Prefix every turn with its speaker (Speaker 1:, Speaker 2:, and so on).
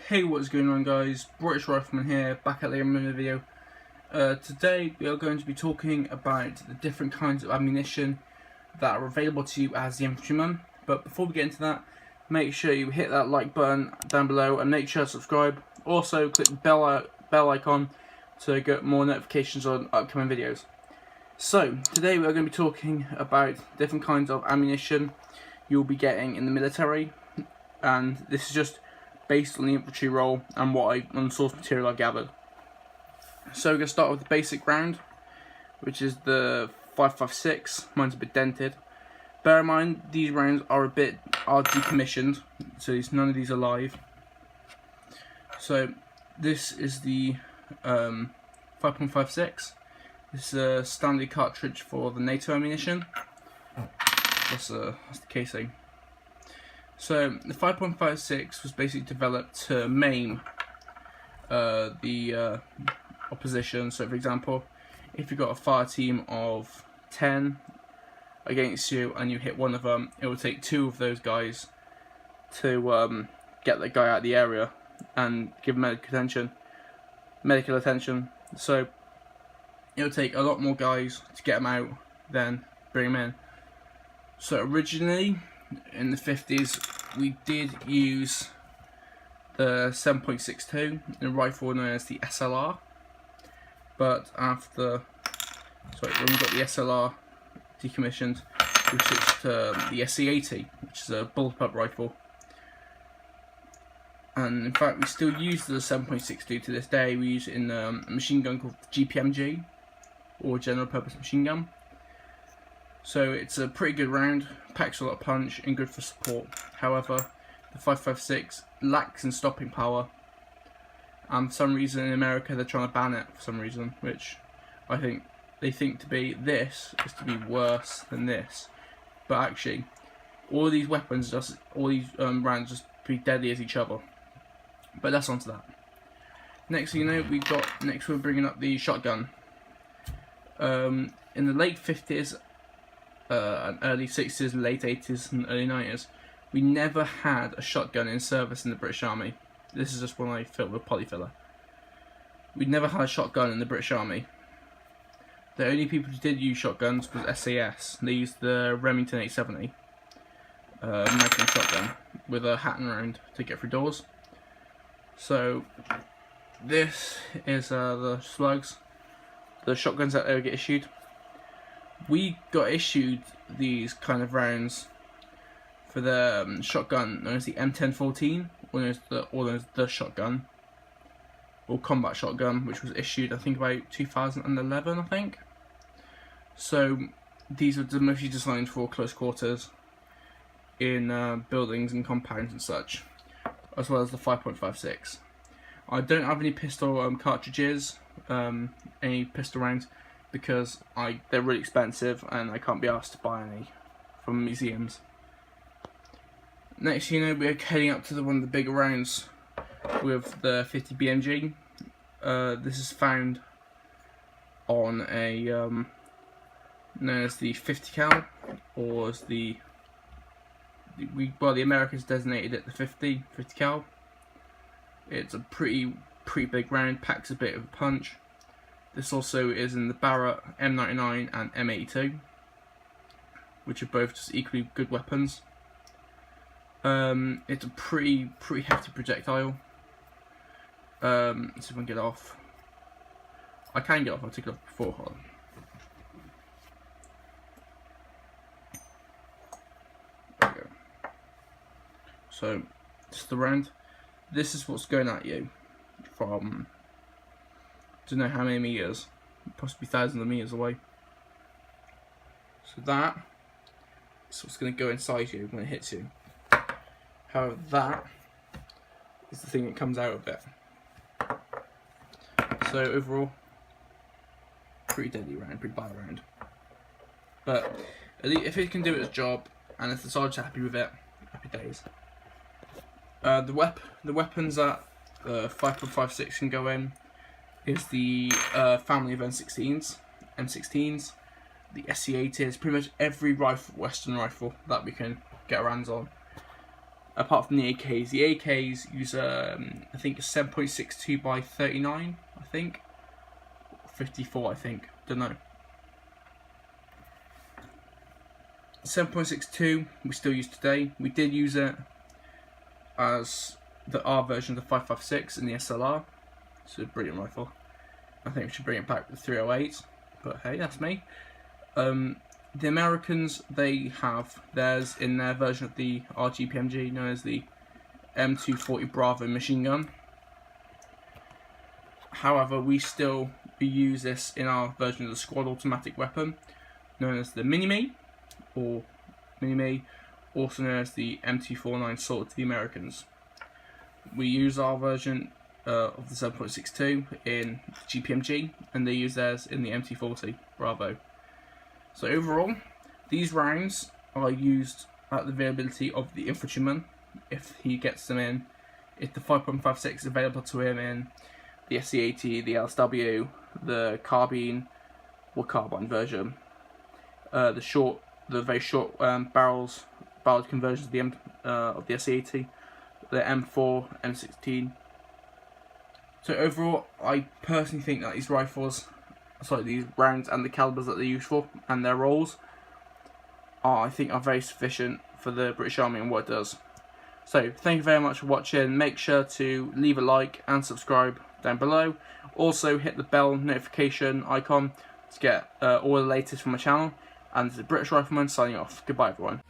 Speaker 1: Hey, what's going on guys, British Rifleman here, back at another video. Today we are going to be talking about the different kinds of ammunition that are available to you as the infantryman. But before we get into that, make sure you hit that like button down below and make sure to subscribe. Also click the bell icon to get more notifications on upcoming videos. So today we are going to be talking about different kinds of ammunition you'll be getting in the military, and this is just based on the infantry role and on the source material I've gathered. So we're going to start with the basic round, which is the 5.56. Mine's a bit dented. Bear in mind these rounds are decommissioned, so none of these are live. So this is the 5.56. This is a standard cartridge for the NATO ammunition. That's the casing. So the 5.56 was basically developed to maim the opposition. So for example, if you've got a fire team of 10 against you and you hit one of them, it will take 2 of those guys to get the guy out of the area and give him medical attention. So it will take a lot more guys to get him out than bring him in. So originally, in the 50s, we did use the 7.62, a rifle known as the SLR. But when we got the SLR decommissioned, we switched to the SC80, which is a bullpup rifle. And in fact, we still use the 7.62 to this day. We use it in a machine gun called the GPMG, or General Purpose Machine Gun. So it's a pretty good round, packs a lot of punch and good for support. However, the 5.56 lacks in stopping power, and for some reason in America they're trying to ban it for some reason, which I think they think to be worse than this. But actually, all these weapons, rounds just be deadly as each other. But that's onto that. Next thing you know, we're bringing up the shotgun. In the late 50s, and early 60s, late 80s and early 90s, we never had a shotgun in service in the British Army. This is just when I filled with polyfiller. We never had a shotgun in the British Army. The only people who did use shotguns was SAS. They used the Remington 870 Magnum shotgun with a Hatton round to get through doors. So this is the slugs, the shotguns that they get issued. We got issued these kind of rounds for the shotgun known as the M1014, or known as the shotgun, or combat shotgun, which was issued I think about 2011, I think. So these are mostly designed for close quarters in buildings and compounds and such, as well as the 5.56. I don't have any pistol cartridges, any pistol rounds, because they're really expensive and I can't be asked to buy any from museums. Next, we're heading up to one of the bigger rounds with the 50 BMG. This is found on a known as the 50 cal, or as the Americans designated it the 50 cal. It's a pretty big round, packs a bit of a punch. This also is in the Barrett M99 and M82, which are both just equally good weapons. It's a pretty hefty projectile. Let's see if I can get it off. I can get it off, I'll take it off before. Hold on. There we go. So, this is the round. This is what's going at you from, don't know how many meters, possibly thousands of meters away. So that is what's going to go inside you when it hits you. However, that is the thing that comes out of it. So overall, pretty deadly round, pretty bad round. But if it can do its job, and if the sergeant's happy with it, happy days. The weapons that 5.56 can go in is the family of M16s, the SC80s, pretty much every Western rifle that we can get our hands on. apart from the AKs. The AKs use I think a 7.62 by 39, I think, 54, I think, don't know. 7.62 we still use today. We did use it as the R version of the 5.56 in the SLR. It's a brilliant rifle. I think we should bring it back with the 308, but hey, that's me. The Americans, they have theirs in their version of the RGPMG, known as the M240 Bravo machine gun. However, we use this in our version of the squad automatic weapon, known as the Mini-Me, also known as the M249 Sword to the Americans. We use our version of the 7.62 in GPMG, and they use theirs in the M240 Bravo. So overall, these rounds are used at the availability of the infantryman, if he gets them in. If the 5.56 is available to him in the SC-80, the LSW, the carbine version, the very short barreled conversions of the SC-80, the M4, M16. So overall, I personally think that these rounds and the calibers that they're used for and their roles are very sufficient for the British Army and what it does. So thank you very much for watching. Make sure to leave a like and subscribe down below. Also hit the bell notification icon to get all the latest from my channel. And this is British Rifleman signing off. Goodbye everyone.